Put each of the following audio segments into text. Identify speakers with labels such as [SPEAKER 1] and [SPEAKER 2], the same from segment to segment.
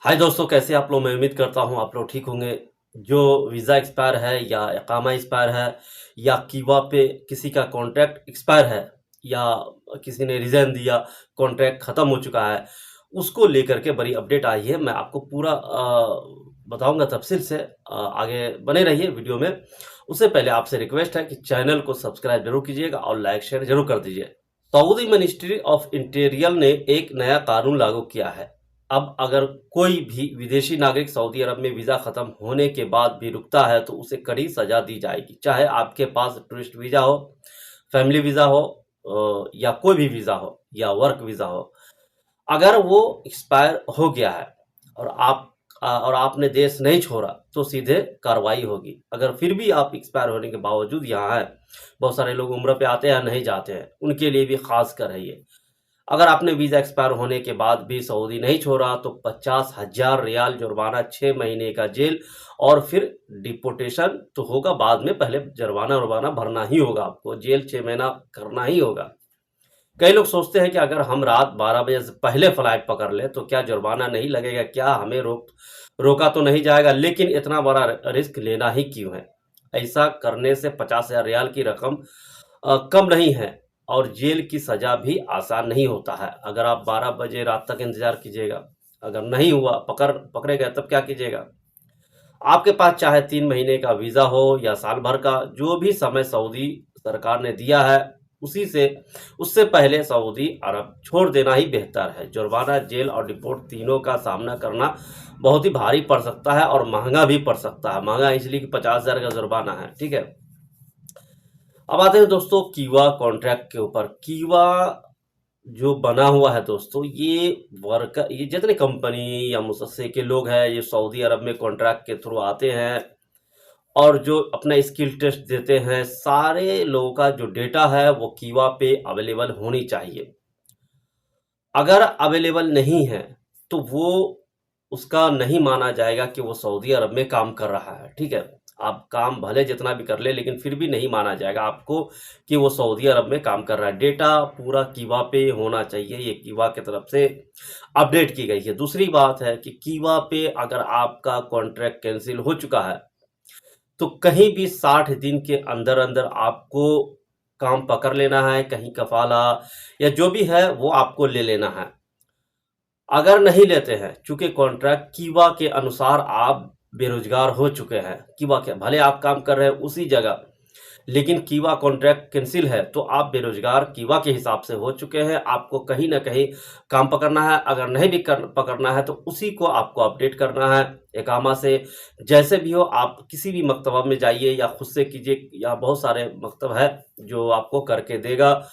[SPEAKER 1] हाय दोस्तों, कैसे आप लोग। मैं उम्मीद करता हूँ आप लोग ठीक होंगे। जो वीज़ा एक्सपायर है या इकामा एक्सपायर है या कीवा पे किसी का कॉन्ट्रैक्ट एक्सपायर है या किसी ने रिज़ाइन दिया, कॉन्ट्रैक्ट ख़त्म हो चुका है, उसको लेकर के बड़ी अपडेट आई है। मैं आपको पूरा बताऊंगा तफसील से। आगे बने रहिए वीडियो में। उससे पहले आपसे रिक्वेस्ट है कि चैनल को सब्सक्राइब जरूर कीजिएगा और लाइक शेयर जरूर कर दीजिए। सऊदी मिनिस्ट्री ऑफ इंटीरियर ने एक नया कानून लागू किया है। अब अगर कोई भी विदेशी नागरिक सऊदी अरब में वीज़ा ख़त्म होने के बाद भी रुकता है तो उसे कड़ी सज़ा दी जाएगी, चाहे आपके पास टूरिस्ट वीज़ा हो, फैमिली वीज़ा हो, या कोई भी वीज़ा हो या वर्क वीज़ा हो। अगर वो एक्सपायर हो गया है और आपने देश नहीं छोड़ा तो सीधे कार्रवाई होगी। अगर फिर भी आप एक्सपायर होने के बावजूद यहाँ हैं, बहुत सारे लोग उम्र पे आते हैं नहीं जाते हैं, उनके लिए भी खास कर है ये। अगर आपने वीज़ा एक्सपायर होने के बाद भी सऊदी नहीं छोड़ा तो 50,000 रियाल जुर्माना, 6 महीने का जेल और फिर डिपोटेशन तो होगा बाद में। पहले जुर्माना उर्माना भरना ही होगा आपको, जेल 6 महीना करना ही होगा। कई लोग सोचते हैं कि अगर हम रात 12 बजे से पहले फ्लाइट पकड़ लें तो क्या जुर्माना नहीं लगेगा, क्या हमें रोका तो नहीं जाएगा। लेकिन इतना बड़ा रिस्क लेना ही क्यों है। ऐसा करने से 50,000 रियाल की रकम कम नहीं है और जेल की सज़ा भी आसान नहीं होता है। अगर आप 12 बजे रात तक इंतज़ार कीजिएगा, अगर नहीं हुआ, पकड़े गए, तब क्या कीजिएगा। आपके पास चाहे 3 महीने का वीज़ा हो या साल भर का, जो भी समय सऊदी सरकार ने दिया है उससे पहले सऊदी अरब छोड़ देना ही बेहतर है। जुर्माना, जेल और डिपोर्ट तीनों का सामना करना बहुत ही भारी पड़ सकता है और महंगा भी पड़ सकता है। महंगा इसलिए कि 50,000 का जुर्माना है, ठीक है। अब आते हैं दोस्तों कीवा कॉन्ट्रैक्ट के ऊपर। कीवा जो बना हुआ है दोस्तों, ये जितने कंपनी या मुसस्से के लोग हैं, ये सऊदी अरब में कॉन्ट्रैक्ट के थ्रू आते हैं और जो अपना स्किल टेस्ट देते हैं, सारे लोगों का जो डेटा है वो कीवा पे अवेलेबल होनी चाहिए। अगर अवेलेबल नहीं है तो वो उसका नहीं माना जाएगा कि वो सऊदी अरब में काम कर रहा है, ठीक है। आप काम भले जितना भी कर ले लेकिन फिर भी नहीं माना जाएगा आपको कि वो सऊदी अरब में काम कर रहा है। डेटा पूरा कीवा पे होना चाहिए, ये कीवा की तरफ से अपडेट की गई है। दूसरी बात है कि कीवा पे अगर आपका कॉन्ट्रैक्ट कैंसिल हो चुका है तो कहीं भी 60 दिन के अंदर अंदर आपको काम पकड़ लेना है, कहीं कफाला या जो भी है वो आपको ले लेना है। अगर नहीं लेते हैं, चूंकि कॉन्ट्रैक्ट कीवा के अनुसार आप बेरोजगार हो चुके हैं, कीवा के भले आप काम कर रहे हैं उसी जगह, लेकिन कीवा कॉन्ट्रैक्ट कैंसिल है तो आप बेरोजगार कीवा के हिसाब से हो चुके हैं। आपको कहीं ना कहीं काम पकड़ना है। अगर नहीं भी पकड़ना है तो उसी को आपको अपडेट करना है इकामा से। जैसे भी हो, आप किसी भी मकतबा में जाइए या खुद से कीजिए, या बहुत सारे मकतब है जो आपको करके देगा,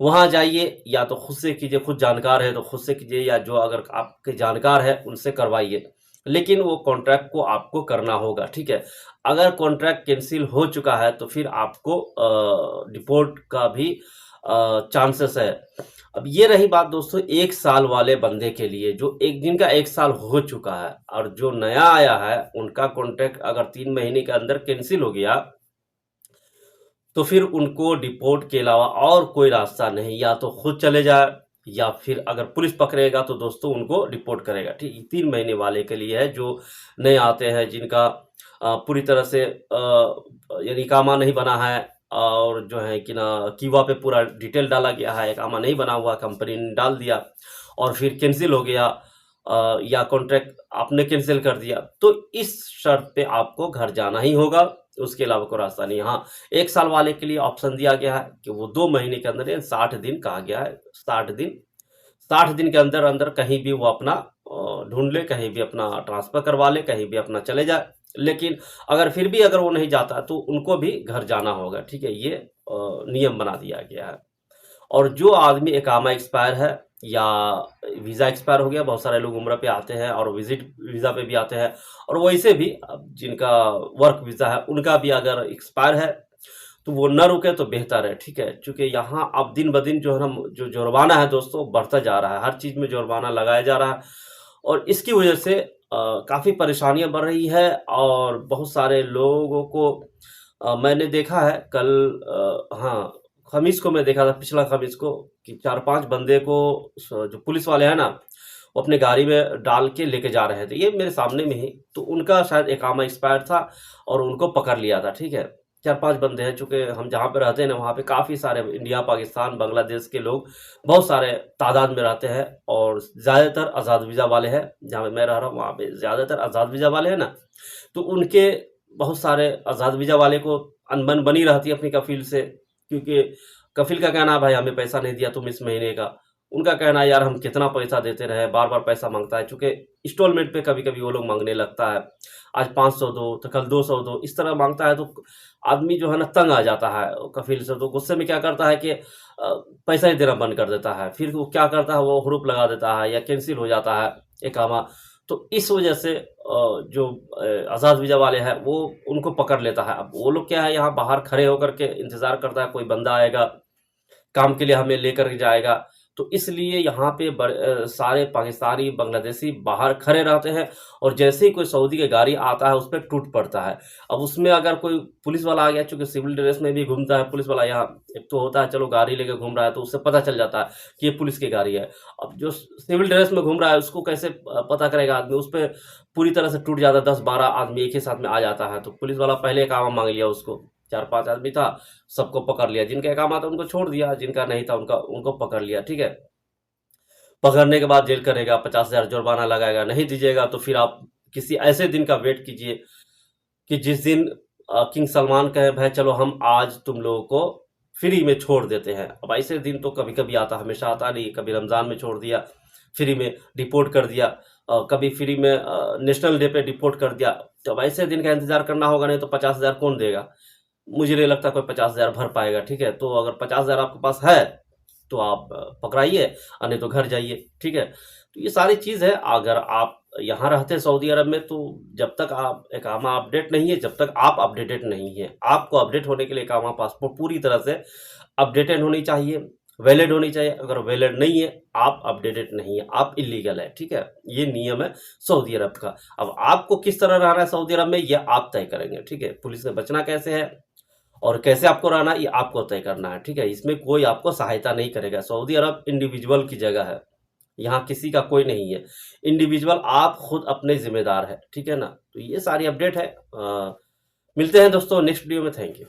[SPEAKER 1] वहाँ जाइए या तो खुद से कीजिए। खुद जानकार है तो खुद से कीजिए, या जो अगर आपके जानकार है उनसे करवाइए, लेकिन वो कॉन्ट्रैक्ट को आपको करना होगा, ठीक है। अगर कॉन्ट्रैक्ट कैंसिल हो चुका है तो फिर आपको डिपोर्ट का भी चांसेस है। अब ये रही बात दोस्तों 1 साल वाले बंदे के लिए, जो जिनका 1 साल हो चुका है और जो नया आया है उनका कॉन्ट्रैक्ट अगर 3 महीने के अंदर कैंसिल हो गया तो फिर उनको डिपोर्ट के अलावा और कोई रास्ता नहीं। या तो खुद चले जाए या फिर अगर पुलिस पकड़ेगा तो दोस्तों उनको डिपोर्ट करेगा, ठीक। 3 महीने वाले के लिए है, जो नए आते हैं, जिनका पूरी तरह से यानी इकामा नहीं बना है और जो है कि ना कीवा पे पूरा डिटेल डाला गया है, इकामा नहीं बना हुआ, कंपनी ने डाल दिया और फिर कैंसिल हो गया, या कॉन्ट्रैक्ट आपने कैंसिल कर दिया, तो इस शर्त पे आपको घर जाना ही होगा। उसके अलावा कोई रास्ता नहीं। हाँ, 1 साल वाले के लिए ऑप्शन दिया गया है कि वो 2 महीने के अंदर, 60 दिन कहा गया है, 60 दिन के अंदर अंदर कहीं भी वो अपना ढूंढ ले, कहीं भी अपना ट्रांसफर करवा ले, कहीं भी अपना चले जाए। लेकिन अगर फिर भी अगर वो नहीं जाता तो उनको भी घर जाना होगा, ठीक है। ये नियम बना दिया गया है। और जो आदमी इकामा एक्सपायर है या वीज़ा एक्सपायर हो गया, बहुत सारे लोग उम्र पे आते हैं और विजिट वीज़ा पे भी आते हैं, और वैसे भी जिनका वर्क वीज़ा है उनका भी अगर एक्सपायर है तो वो न रुके तो बेहतर है, ठीक है। चूँकि यहाँ अब दिन ब दिन जो है ना, जो जुर्माना है दोस्तों बढ़ता जा रहा है, हर चीज़ में जुर्माना लगाया जा रहा है और इसकी वजह से काफ़ी परेशानियाँ बढ़ रही है। और बहुत सारे लोगों को मैंने देखा है कल, हाँ, खमीस को मैं देखा था, पिछला खमीस को, कि 4-5 बंदे को जो पुलिस वाले हैं ना, वो अपने गाड़ी में डाल के लेके जा रहे थे, ये मेरे सामने में ही। तो उनका शायद इकामा एक्सपायर था और उनको पकड़ लिया था, ठीक है। 4-5 बंदे हैं, चूँकि हम जहाँ पे रहते हैं ना वहाँ पे काफ़ी सारे इंडिया, पाकिस्तान, बांग्लादेश के लोग बहुत सारे तादाद में रहते हैं और ज़्यादातर आज़ाद वीज़ा वाले हैं। जहाँ पे मैं रह रहा हूँ वहाँ पे ज़्यादातर आज़ाद वीज़ा वाले हैं ना, तो उनके बहुत सारे आज़ाद वीज़ा वाले को अनबन बनी रहती है अपनी कफ़ील से, क्योंकि कफ़ील का कहना है भाई हमें पैसा नहीं दिया तुम इस महीने का। उनका कहना है यार हम कितना पैसा देते रहे, बार-बार पैसा माँगता है, चूँकि इंस्टॉलमेंट पे कभी-कभी वो लोग माँगने लगता है। आज 500 दो तो कल 200 दो, इस तरह माँगता है तो आदमी जो है ना तंग आ जाता है कफ़ील से। तो गुस्से में क्या करता है कि पैसा ही देना बंद कर देता है। फिर वो क्या करता है, वो ह्रुप लगा देता है या कैंसिल हो जाता है इकामा। तो इस वजह से जो आज़ाद वीज़ा वाले हैं वो उनको पकड़ लेता है। अब वो लोग क्या है, यहाँ बाहर खड़े होकर के इंतज़ार करता है कोई बंदा आएगा, काम के लिए हमें लेकर जाएगा। तो इसलिए यहाँ पे सारे पाकिस्तानी, बांग्लादेशी बाहर खड़े रहते हैं और जैसे ही कोई सऊदी की गाड़ी आता है उस पे टूट पड़ता है। अब उसमें अगर कोई पुलिस वाला आ गया, चूँकि सिविल ड्रेस में भी घूमता है पुलिस वाला यहाँ, एक तो होता है चलो गाड़ी लेके घूम रहा है तो उससे पता चल जाता है कि ये पुलिस की गाड़ी है। अब जो सिविल ड्रेस में घूम रहा है उसको कैसे पता करेगा आदमी, उस पे पूरी तरह से टूट जाता है, 10-12 आदमी एक ही साथ में आ जाता है। तो पुलिस वाला पहले इकामा माँग लिया उसको, 4-5 आदमी था, सबको पकड़ लिया। जिनका इकामा था उनको छोड़ दिया, जिनका नहीं था उनको पकड़ लिया, ठीक है। पकड़ने के बाद जेल करेगा, 50,000 जुर्माना लगाएगा, नहीं दीजिएगा तो फिर आप किसी ऐसे दिन का वेट कीजिए कि जिस दिन किंग सलमान कहे भाई चलो हम आज तुम लोगों को फ्री में छोड़ देते हैं। अब ऐसे दिन तो कभी-कभी आता, हमेशा आता नहीं। कभी रमज़ान में छोड़ दिया, फ्री में डिपोर्ट कर दिया, कभी फ्री में नेशनल डे पे डिपोर्ट कर दिया। तो अब ऐसे दिन का इंतज़ार करना होगा, नहीं तो 50,000 कौन देगा? मुझे नहीं लगता कोई 50,000 भर पाएगा, ठीक है। तो अगर 50,000 आपके पास है तो आप पकड़ाइए और नहीं तो घर जाइए, ठीक है। तो ये सारी चीज़ है। अगर आप यहाँ रहते हैं सऊदी अरब में, तो जब तक आप इकामा अपडेट नहीं है, जब तक आप अपडेटेड नहीं है, आपको अपडेट होने के लिए इकामा, पासपोर्ट पूरी तरह से अपडेटेड होनी चाहिए, वैलिड होनी चाहिए। अगर वैलिड नहीं है, आप अपडेटेड नहीं है, आप इल्लीगल है, ठीक है। ये नियम है सऊदी अरब का। अब आपको किस तरह रहना है सऊदी अरब में, ये आप तय करेंगे, ठीक है। पुलिस से बचना कैसे है और कैसे आपको रहना है, ये आपको तय करना है, ठीक है। इसमें कोई आपको सहायता नहीं करेगा। सऊदी अरब इंडिविजुअल की जगह है, यहाँ किसी का कोई नहीं है। इंडिविजुअल आप खुद अपने ज़िम्मेदार है, ठीक है ना। तो ये सारी अपडेट है। मिलते हैं दोस्तों नेक्स्ट वीडियो में। Thank you.